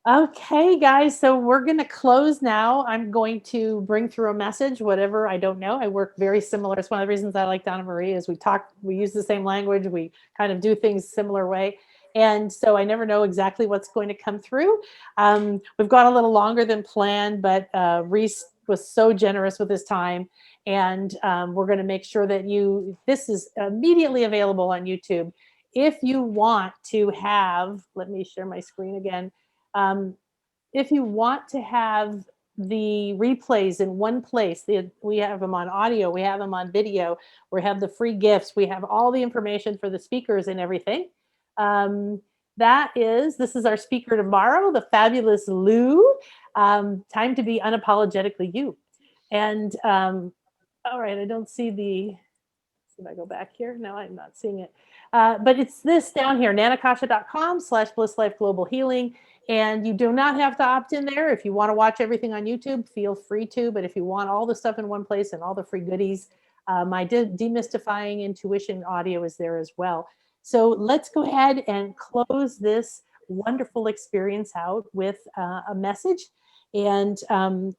Okay, guys, so we're going to close now. I'm going to bring through a message, whatever, I don't know. I work very similar. It's one of the reasons I like Donna Marie is we use the same language, we kind of do things similar way. And so I never know exactly what's going to come through. We've gone a little longer than planned, but Reese was so generous with his time. And we're going to make sure that this is immediately available on YouTube. If you want to have, let me share my screen again. Um, if you want to have the replays in one place, we have them on audio, we have them on video, we have the free gifts, we have all the information for the speakers and everything. Um, this is our speaker tomorrow, the fabulous Lou. Time to be unapologetically you. And all right, I don't see the. If I go back here, no, I'm not seeing it. But it's this down here, nanakasha.com/bliss life global healing. And you do not have to opt in there. If you want to watch everything on YouTube, feel free to. But if you want all the stuff in one place and all the free goodies, my demystifying intuition audio is there as well. So let's go ahead and close this wonderful experience out with a message. And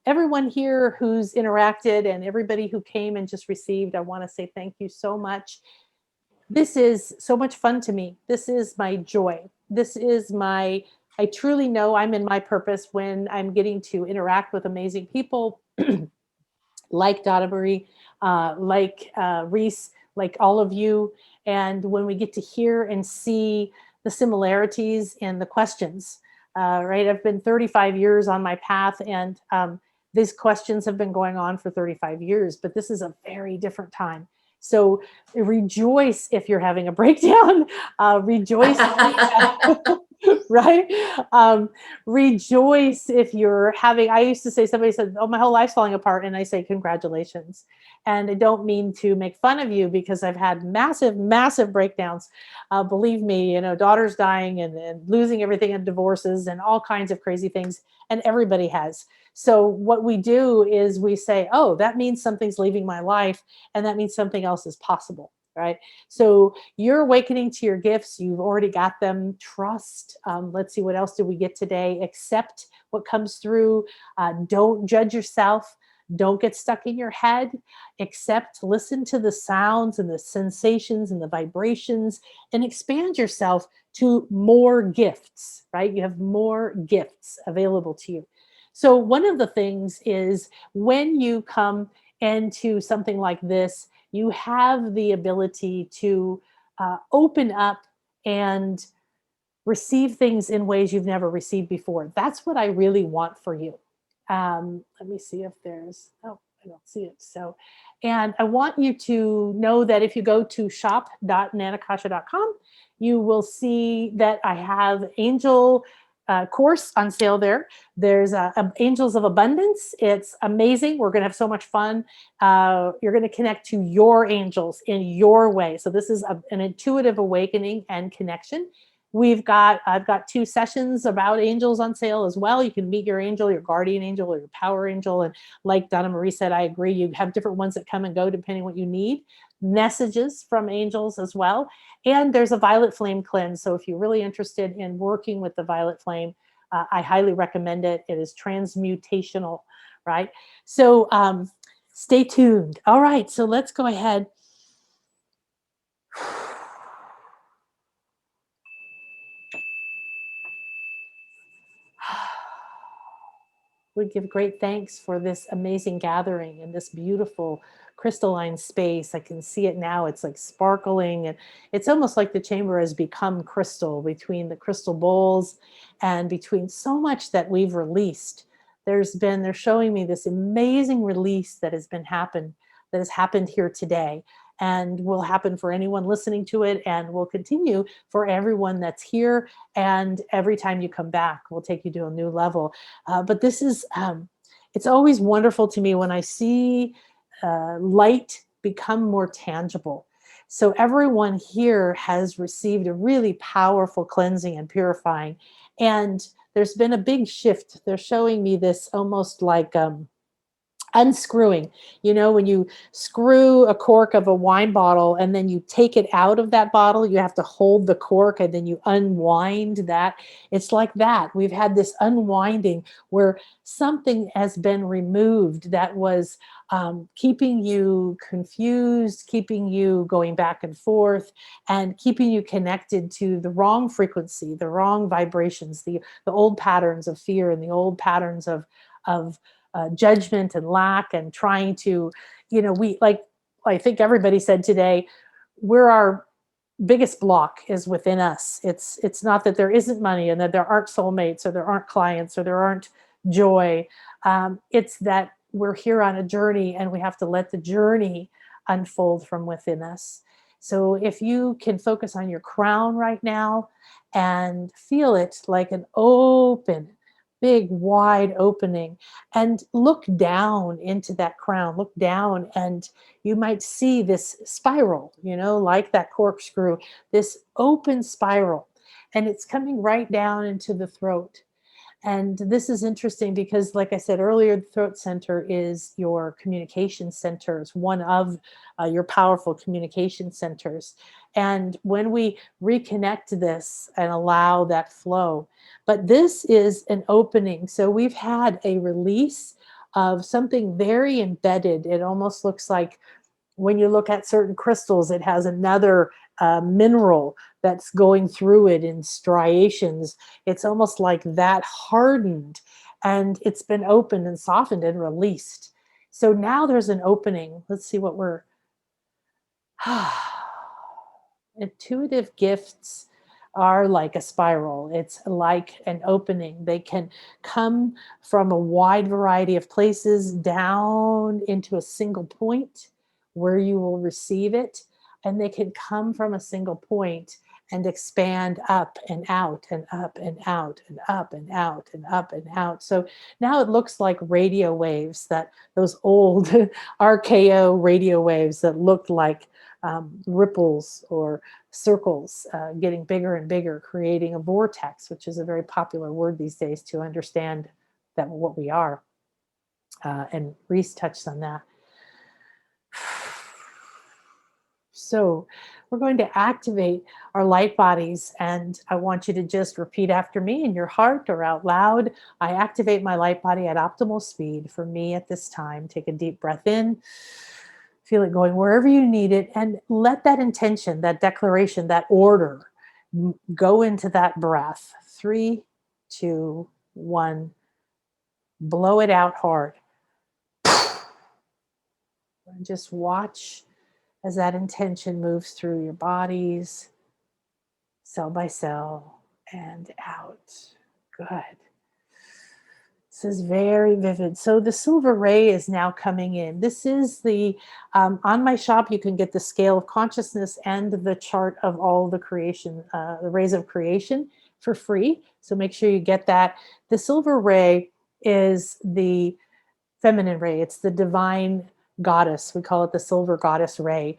everyone here who's interacted and everybody who came and just received, I want to say thank you so much. This is so much fun to me. This is my joy. I truly know I'm in my purpose when I'm getting to interact with amazing people like Donna Marie, like Reese, like all of you. And when we get to hear and see the similarities in the questions, right? I've been 35 years on my path, and these questions have been going on for 35 years, but this is a very different time. So rejoice if you're having a breakdown. Rejoice. Right? Rejoice if you're having. I used to say, somebody said, "Oh, my whole life's falling apart," and I say, "Congratulations." And I don't mean to make fun of you because I've had massive, massive breakdowns. Believe me, daughters dying and losing everything in divorces and all kinds of crazy things, and everybody has. So what we do is we say, "Oh, that means something's leaving my life, and that means something else is possible." Right? So you're awakening to your gifts. You've already got them. Trust. Let's see, what else did we get today? Accept what comes through. Don't judge yourself. Don't get stuck in your head. Accept, listen to the sounds and the sensations and the vibrations, and expand yourself to more gifts, right? You have more gifts available to you. So one of the things is when you come into something like this, you have the ability to open up and receive things in ways you've never received before. That's what I really want for you. Let me see if oh, I don't see it. So, and I want you to know that if you go to shop.nanakasha.com, you will see that I have Angel course on sale there. There's Angels of Abundance. It's amazing. We're going to have so much fun. You're going to connect to your angels in your way. So this is an intuitive awakening and connection. I've got 2 sessions about angels on sale as well. You can meet your angel, your guardian angel, or your power angel. And like Donna Marie said, I agree. You have different ones that come and go depending what you need. Messages from angels as well. And there's a violet flame cleanse. So if you're really interested in working with the violet flame, I highly recommend it. It is transmutational, right? So stay tuned. All right, so let's go ahead. We give great thanks for this amazing gathering in this beautiful crystalline space. I can see it now. It's like sparkling, and it's almost like the chamber has become crystal between the crystal bowls and between so much that we've released. They're showing me this amazing release that has happened here today, and will happen for anyone listening to it, and will continue for everyone that's here. And every time you come back, we'll take you to a new level. But this is, it's always wonderful to me when I see light become more tangible. So everyone here has received a really powerful cleansing and purifying. And there's been a big shift. They're showing me this almost like Unscrewing. You know, when you screw a cork of a wine bottle and then you take it out of that bottle, you have to hold the cork and then you unwind that. It's like that. We've had this unwinding where something has been removed that was keeping you confused, keeping you going back and forth, and keeping you connected to the wrong frequency, the wrong vibrations, the old patterns of fear and the old patterns of judgment and lack and trying to, we like, I think everybody said today, we're our biggest block is within us. It's not that there isn't money and that there aren't soulmates or there aren't clients or there aren't joy. It's that we're here on a journey and we have to let the journey unfold from within us. So if you can focus on your crown right now and feel it like an open, big, wide opening, and look down into that crown, look down, and you might see this spiral, like that corkscrew, this open spiral, and it's coming right down into the throat. And this is interesting because, like I said earlier, the throat center is your communication center. It's one of your powerful communication centers. And when we reconnect this and allow that flow, but this is an opening. So we've had a release of something very embedded. It almost looks like when you look at certain crystals, it has another mineral that's going through it in striations. It's almost like that hardened and it's been opened and softened and released. So now there's an opening. Let's see what we're. Intuitive gifts are like a spiral. It's like an opening. They can come from a wide variety of places down into a single point where you will receive it. And they can come from a single point and expand up and out and up and out and up and out and up and out. So now it looks like radio waves, that those old RKO radio waves that looked like ripples or circles getting bigger and bigger, creating a vortex, which is a very popular word these days to understand that what we are. And Reese touched on that. So we're going to activate our light bodies, and I want you to just repeat after me in your heart or out loud. I activate my light body at optimal speed for me at this time. Take a deep breath in. Feel it going wherever you need it, and let that intention, that declaration, that order go into that breath. 3, 2, 1. Blow it out hard. And just watch as that intention moves through your bodies, cell by cell, and out. Good. This is very vivid. So the silver ray is now coming in. This is the, on my shop, you can get the scale of consciousness and the chart of all the creation, the rays of creation for free. So make sure you get that. The silver ray is the feminine ray. It's the divine goddess. We call it the silver goddess ray.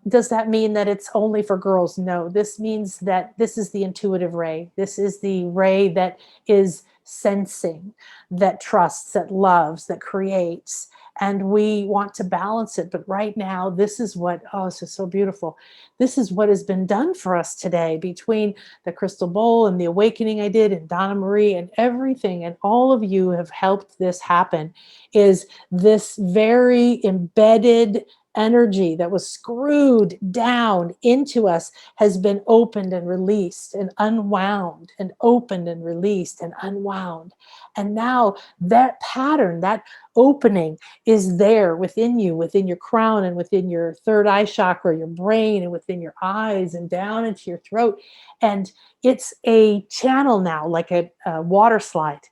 Does that mean that it's only for girls? No, this means that this is the intuitive ray. This is the ray that is sensing, that trusts, that loves, that creates. And we want to balance it. But right now, this is what, oh, this is so beautiful. This is what has been done for us today between the crystal bowl and the awakening I did and Donna Marie and everything. And all of you have helped this happen, is this very embedded energy that was screwed down into us has been opened and released and unwound and opened and released and unwound. And now that pattern, that opening is there within you, within your crown and within your third eye chakra, your brain, and within your eyes and down into your throat. And it's a channel now, like a water slide.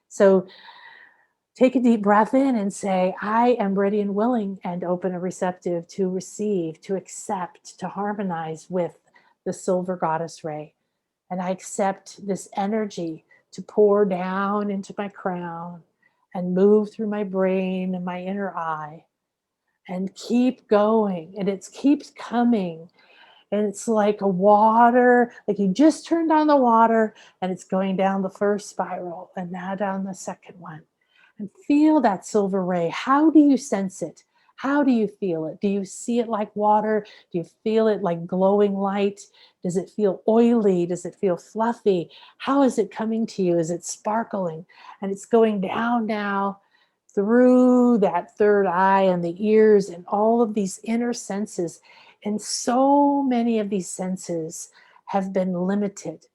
So take a deep breath in and say, I am ready and willing and open and receptive to receive, to accept, to harmonize with the silver goddess ray. And I accept this energy to pour down into my crown and move through my brain and my inner eye and keep going. And it keeps coming. And it's like a water, like you just turned on the water and it's going down the first spiral and now down the second one. And feel that silver ray. How do you sense it? How do you feel it? Do you see it like water? Do you feel it like glowing light? Does it feel oily? Does it feel fluffy? How is it coming to you? Is it sparkling? And it's going down now through that third eye and the ears and all of these inner senses. And so many of these senses have been limited.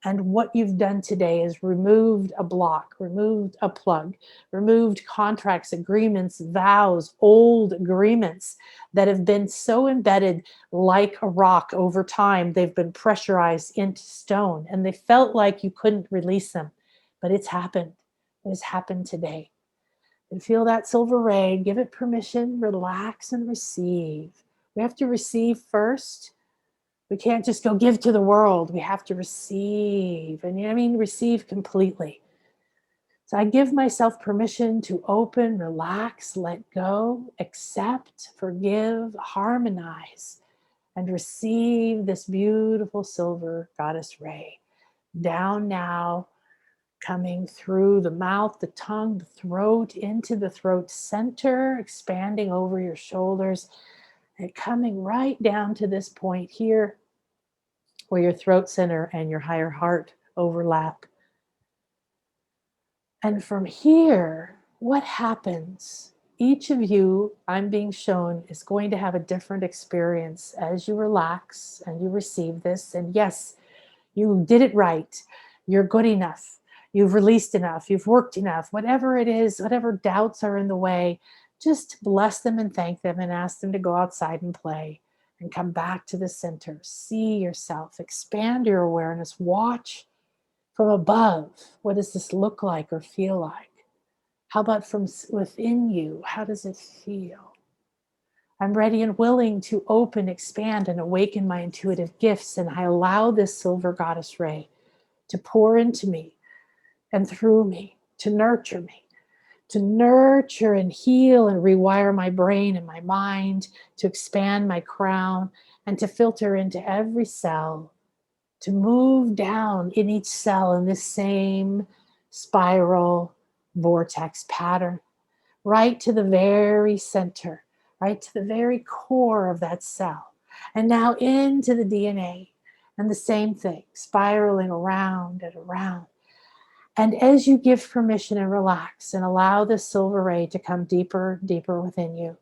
And what you've done today is removed a block, removed a plug, removed contracts, agreements, vows, old agreements that have been so embedded like a rock over time. They've been pressurized into stone and they felt like you couldn't release them. But it's happened. It has happened today. And feel that silver ray, give it permission, relax and receive. We have to receive first. We can't just go give to the world. We have to receive. And you know what I mean? Receive completely. So I give myself permission to open, relax, let go, accept, forgive, harmonize, and receive this beautiful silver goddess ray. Down now, coming through the mouth, the tongue, the throat, into the throat center, expanding over your shoulders, and coming right down to this point here where your throat center and your higher heart overlap. And from here, what happens? Each of you, I'm being shown, is going to have a different experience as you relax and you receive this. And yes, you did it right. You're good enough. You've released enough. You've worked enough. Whatever it is, whatever doubts are in the way, just bless them and thank them and ask them to go outside and play and come back to the center. See yourself. Expand your awareness. Watch from above. What does this look like or feel like? How about from within you? How does it feel? I'm ready and willing to open, expand, and awaken my intuitive gifts. And I allow this silver goddess ray to pour into me and through me, to nurture and heal and rewire my brain and my mind, to expand my crown, and to filter into every cell, to move down in each cell in this same spiral vortex pattern, right to the very center, right to the very core of that cell. And now into the DNA, and the same thing, spiraling around and around. And as you give permission and relax and allow the silver ray to come deeper, deeper within you,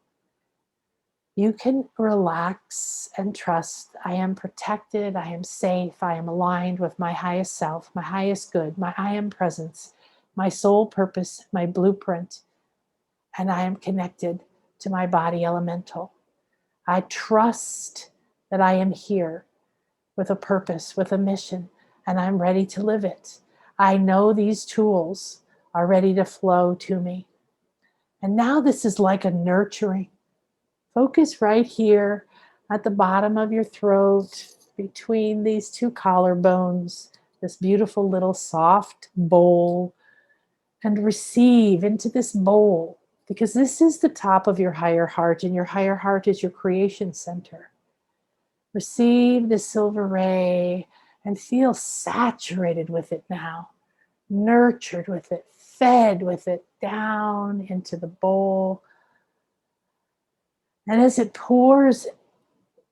you can relax and trust. I am protected. I am safe. I am aligned with my highest self, my highest good, my I am presence, my soul purpose, my blueprint. And I am connected to my body elemental. I trust that I am here with a purpose, with a mission, and I'm ready to live it. I know these tools are ready to flow to me. And now this is like a nurturing. Focus right here at the bottom of your throat, between these two collarbones, this beautiful little soft bowl, and receive into this bowl, because this is the top of your higher heart, and your higher heart is your creation center. Receive the silver ray and feel saturated with it now, nurtured with it, fed with it down into the bowl. And as it pours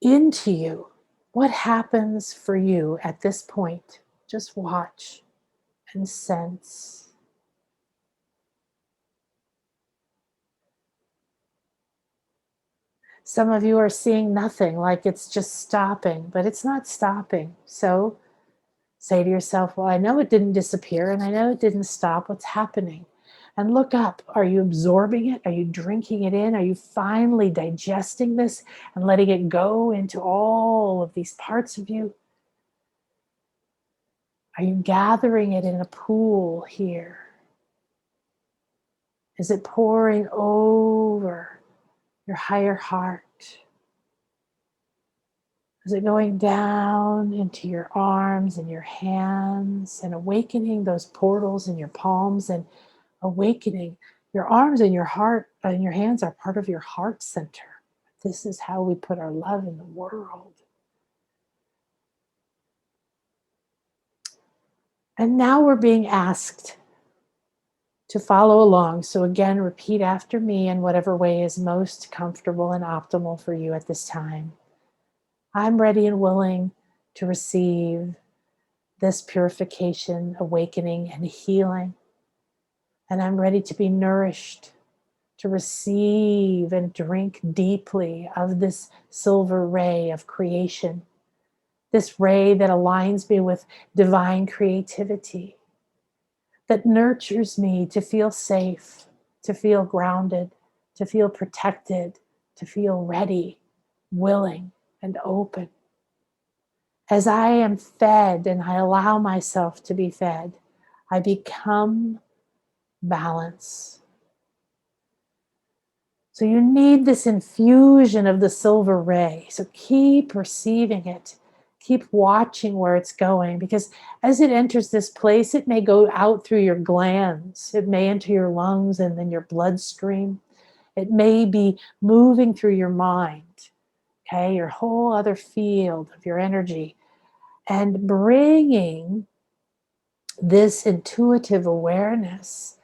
into you, what happens for you at this point? Just watch and sense. Some of you are seeing nothing, like it's just stopping, but it's not stopping. So say to yourself, well, I know it didn't disappear and I know it didn't stop. What's happening? And look up. Are you absorbing it? Are you drinking it in? Are you finally digesting this and letting it go into all of these parts of you? Are you gathering it in a pool here? Is it pouring over your higher heart? Is it going down into your arms and your hands and awakening those portals in your palms and awakening your arms and your heart and your hands are part of your heart center. This is how we put our love in the world. And now we're being asked to follow along. So again, repeat after me in whatever way is most comfortable and optimal for you at this time. I'm ready and willing to receive this purification, awakening, and healing. And I'm ready to be nourished, to receive and drink deeply of this silver ray of creation, this ray that aligns me with divine creativity, that nurtures me to feel safe, to feel grounded, to feel protected, to feel ready, willing, and open. As I am fed and I allow myself to be fed, I become balance. So you need this infusion of the silver ray. So keep receiving it. Keep watching where it's going, because as it enters this place, it may go out through your glands. It may enter your lungs and then your bloodstream. It may be moving through your mind, okay, your whole other field of your energy, and bringing this intuitive awareness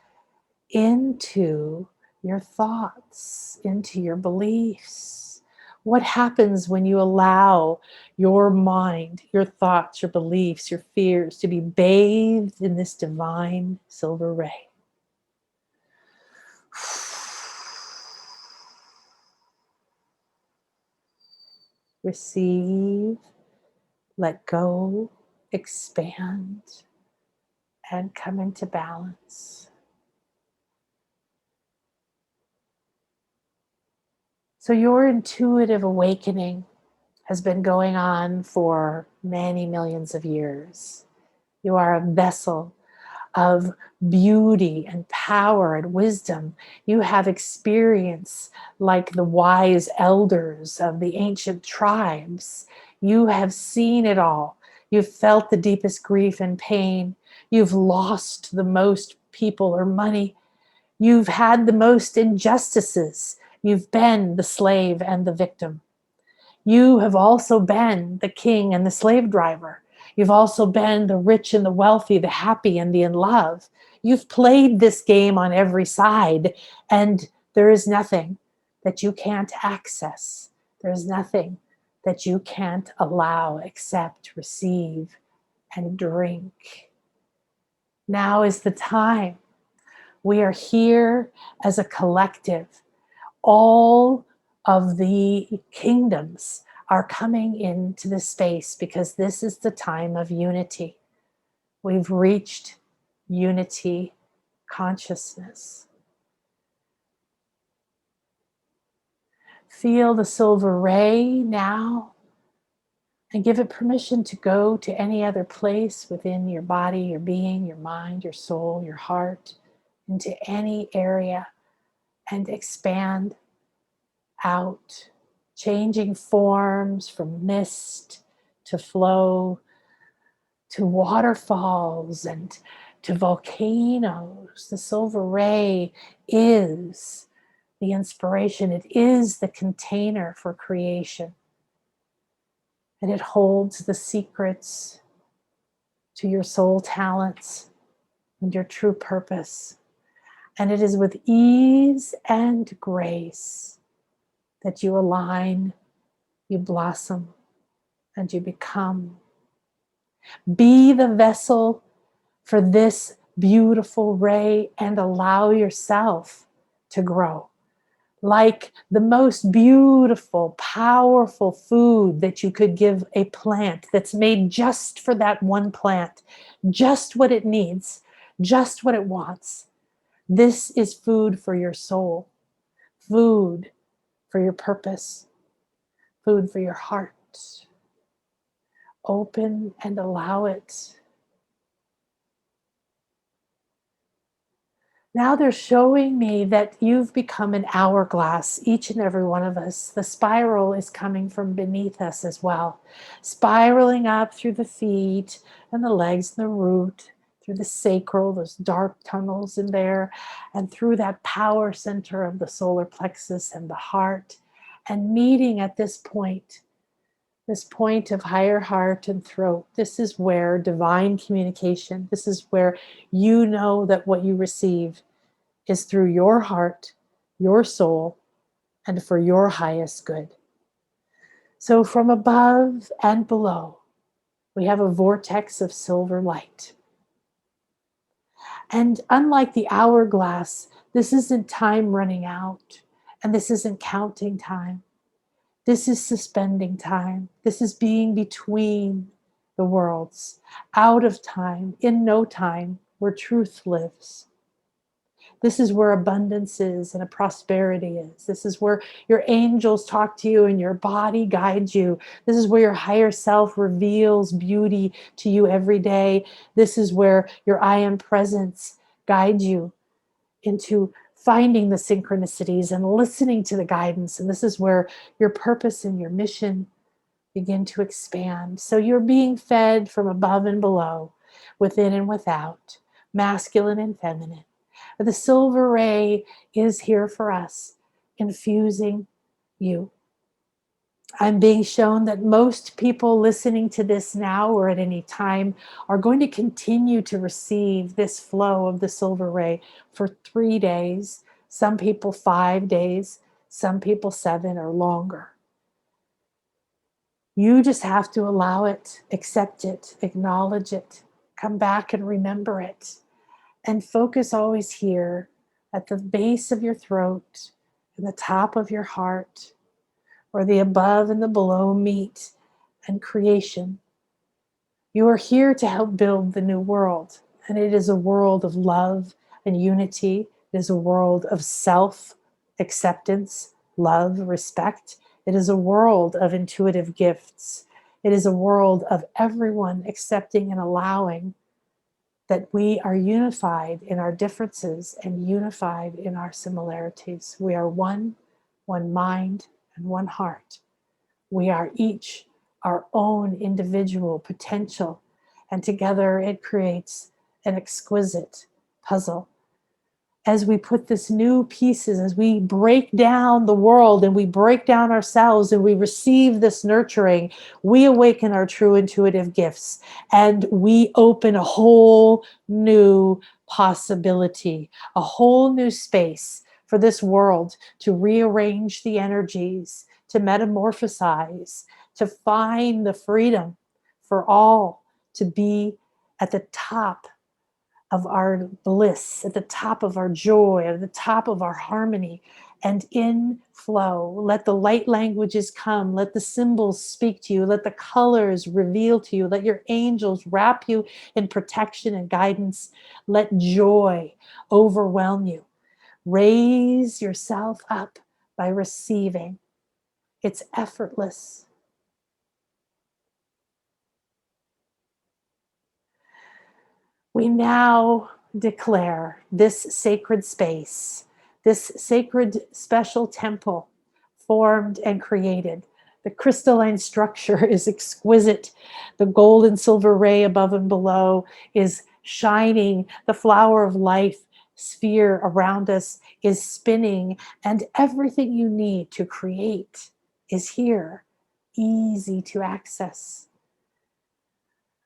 into your thoughts, into your beliefs. What happens when you allow your mind, your thoughts, your beliefs, your fears to be bathed in this divine silver ray? Receive, let go, expand, and come into balance. So your intuitive awakening has been going on for many millions of years. You are a vessel of beauty and power and wisdom. You have experience like the wise elders of the ancient tribes. You have seen it all. You've felt the deepest grief and pain. You've lost the most people or money. You've had the most injustices. You've been the slave and the victim. You have also been the king and the slave driver. You've also been the rich and the wealthy, the happy and the in love. You've played this game on every side, and there is nothing that you can't access. There's nothing that you can't allow, accept, receive, and drink. Now is the time. We are here as a collective. All of the kingdoms are coming into the space because this is the time of unity. We've reached unity consciousness. Feel the silver ray now and give it permission to go to any other place within your body, your being, your mind, your soul, your heart, into any area, and expand out, changing forms from mist to flow to waterfalls and to volcanoes. The silver ray is the inspiration. It is the container for creation. And it holds the secrets to your soul talents and your true purpose. And it is with ease and grace that you align, you blossom, and you become. Be the vessel for this beautiful ray and allow yourself to grow. Like the most beautiful, powerful food that you could give a plant that's made just for that one plant, just what it needs, just what it wants. This is food for your soul, food for your purpose, food for your heart. Open and allow it. Now they're showing me that you've become an hourglass, each and every one of us. The spiral is coming from beneath us as well, spiraling up through the feet and the legs and the root, through the sacral, those dark tunnels in there, and through that power center of the solar plexus and the heart, and meeting at this point of higher heart and throat. This is where divine communication, this is where you know that what you receive is through your heart, your soul, and for your highest good. So from above and below, we have a vortex of silver light. And unlike the hourglass, this isn't time running out, and this isn't counting time. This is suspending time. This is being between the worlds, out of time, in no time, where truth lives. This is where abundance is and a prosperity is. This is where your angels talk to you and your body guides you. This is where your higher self reveals beauty to you every day. This is where your I am presence guides you into finding the synchronicities and listening to the guidance. And this is where your purpose and your mission begin to expand. So you're being fed from above and below, within and without, masculine and feminine. The silver ray is here for us, infusing you. I'm being shown that most people listening to this now or at any time are going to continue to receive this flow of the silver ray for 3 days, some people 5 days, some people 7 or longer. You just have to allow it, accept it, acknowledge it, come back and remember it, and focus always here at the base of your throat and the top of your heart, where the above and the below meet and creation. You are here to help build the new world, and it is a world of love and unity. It is a world of self-acceptance, love, respect. It is a world of intuitive gifts. It is a world of everyone accepting and allowing that we are unified in our differences and unified in our similarities. We are one mind, and one heart. We are each our own individual potential, and together it creates an exquisite puzzle. As we put this new pieces, as we break down the world and we break down ourselves and we receive this nurturing, we awaken our true intuitive gifts and we open a whole new possibility, a whole new space for this world to rearrange the energies, to metamorphosize, to find the freedom for all to be at the top of our bliss, at the top of our joy, at the top of our harmony, and in flow. Let the light languages come. Let the symbols speak to you. Let the colors reveal to you. Let your angels wrap you in protection and guidance. Let joy overwhelm you. Raise yourself up by receiving. It's effortless. We now declare this sacred space, this sacred special temple formed and created. The crystalline structure is exquisite. The gold and silver ray above and below is shining. The flower of life sphere around us is spinning, and everything you need to create is here, easy to access.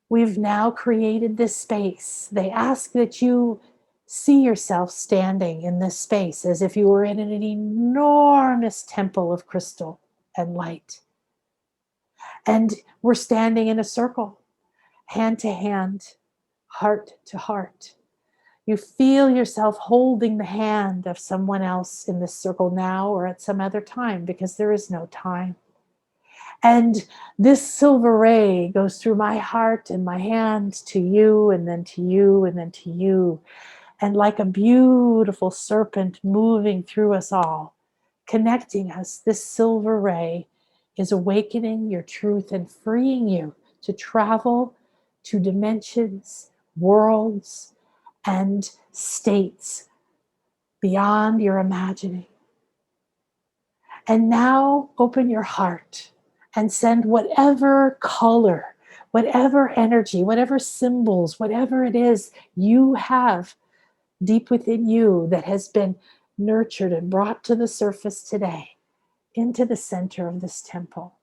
We've now created this space. They ask that you see yourself standing in this space as if you were in an enormous temple of crystal and light. And we're standing in a circle, hand to hand, heart to heart. You feel yourself holding the hand of someone else in this circle now or at some other time, because there is no time. And this silver ray goes through my heart and my hand to you, and then to you, and then to you. And like a beautiful serpent moving through us all, connecting us, this silver ray is awakening your truth and freeing you to travel to dimensions, worlds, and states beyond your imagining. And now open your heart and send whatever color, whatever energy, whatever symbols, whatever it is you have deep within you that has been nurtured and brought to the surface today into the center of this temple.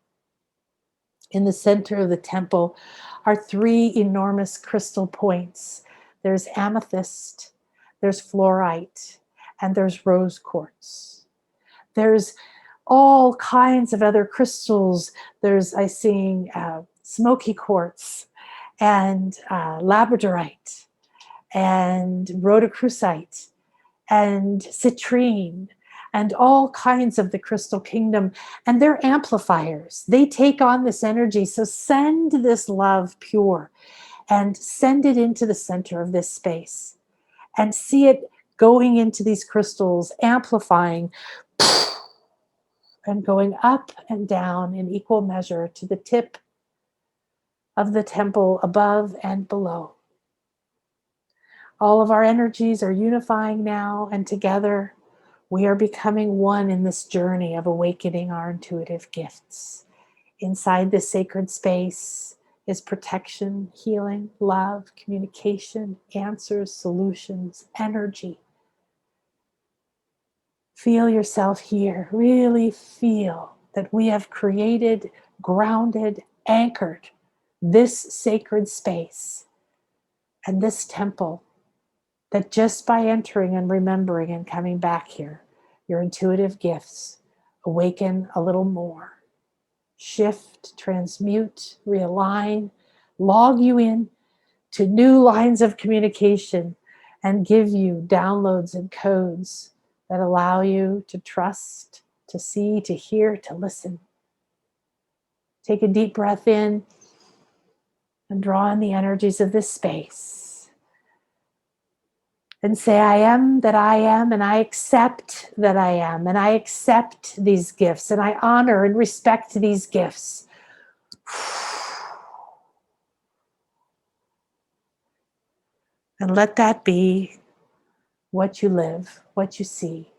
In the center of the temple are 3 enormous crystal points. There's amethyst, there's fluorite, and there's rose quartz. There's all kinds of other crystals. There's, I see smoky quartz and labradorite and rhodochrosite and citrine and all kinds of the crystal kingdom. And they're amplifiers. They take on this energy. So send this love pure and send it into the center of this space and see it going into these crystals, amplifying and going up and down in equal measure to the tip of the temple above and below. All of our energies are unifying now, and together we are becoming one in this journey of awakening our intuitive gifts. Inside this sacred space is protection, healing, love, communication, answers, solutions, energy. Feel yourself here. Really feel that we have created, grounded, anchored this sacred space and this temple, that just by entering and remembering and coming back here, your intuitive gifts awaken a little more. Shift, transmute, realign, log you in to new lines of communication and give you downloads and codes that allow you to trust, to see, to hear, to listen. Take a deep breath in and draw in the energies of this space. And say, I am that I am, and I accept that I am, and I accept these gifts, and I honor and respect these gifts. And let that be what you live, what you see.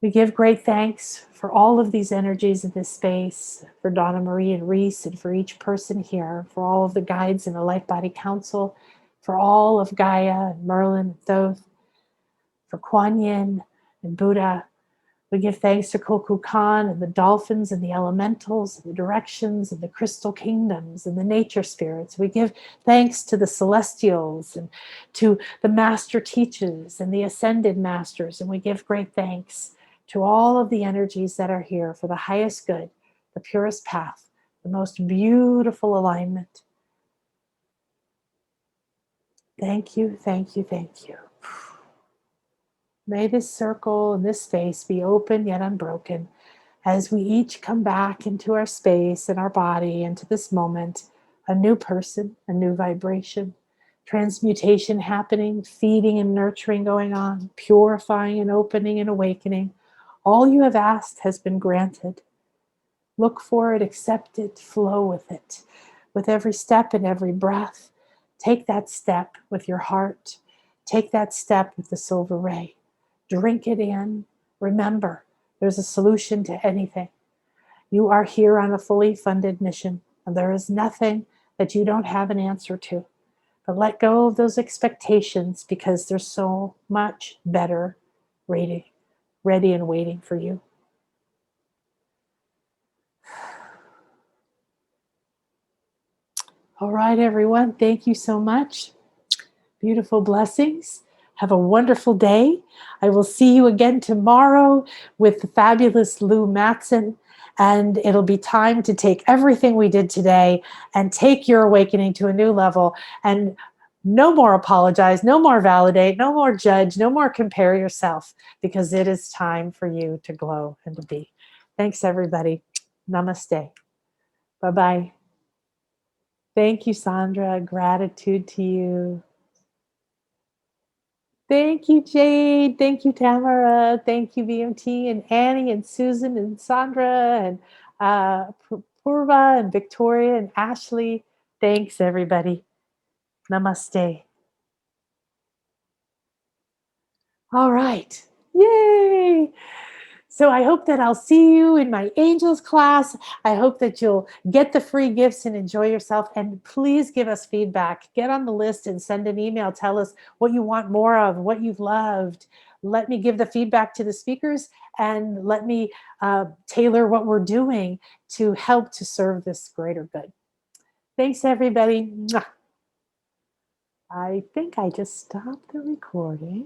We give great thanks for all of these energies in this space, for Donna Marie and Reese, and for each person here, for all of the guides in the Light Body Council, for all of Gaia and Merlin and Thoth, for Kuan Yin and Buddha. We give thanks to Kukulkan and the dolphins and the elementals and the directions and the crystal kingdoms and the nature spirits. We give thanks to the celestials and to the master teachers and the ascended masters. And we give great thanks to all of the energies that are here for the highest good, the purest path, the most beautiful alignment. Thank you, thank you, thank you. May this circle and this space be open yet unbroken as we each come back into our space and our body, into this moment, a new person, a new vibration, transmutation happening, feeding and nurturing going on, purifying and opening and awakening. All you have asked has been granted. Look for it, accept it, flow with it. With every step and every breath, take that step with your heart. Take that step with the silver ray. Drink it in. Remember, there's a solution to anything. You are here on a fully funded mission, and there is nothing that you don't have an answer to. But let go of those expectations, because there's so much better ready and waiting for you. All right, everyone. Thank you so much. Beautiful blessings. Have a wonderful day. I will see you again tomorrow with the fabulous Lou Matson. And it'll be time to take everything we did today and take your awakening to a new level. And no more apologize, no more validate, no more judge, no more compare yourself, because it is time for you to glow and to be. Thanks, everybody. Namaste. Bye-bye. Thank you, Sandra. Gratitude to you. Thank you, Jade. Thank you, Tamara. Thank you, BMT, and Annie, and Susan, and Sandra, and Purva, and Victoria, and Ashley. Thanks, everybody. Namaste. All right. Yay. So I hope that I'll see you in my angels class. I hope that you'll get the free gifts and enjoy yourself. And please give us feedback. Get on the list and send an email. Tell us what you want more of, what you've loved. Let me give the feedback to the speakers, and let me tailor what we're doing to help to serve this greater good. Thanks, everybody. I think I just stopped the recording.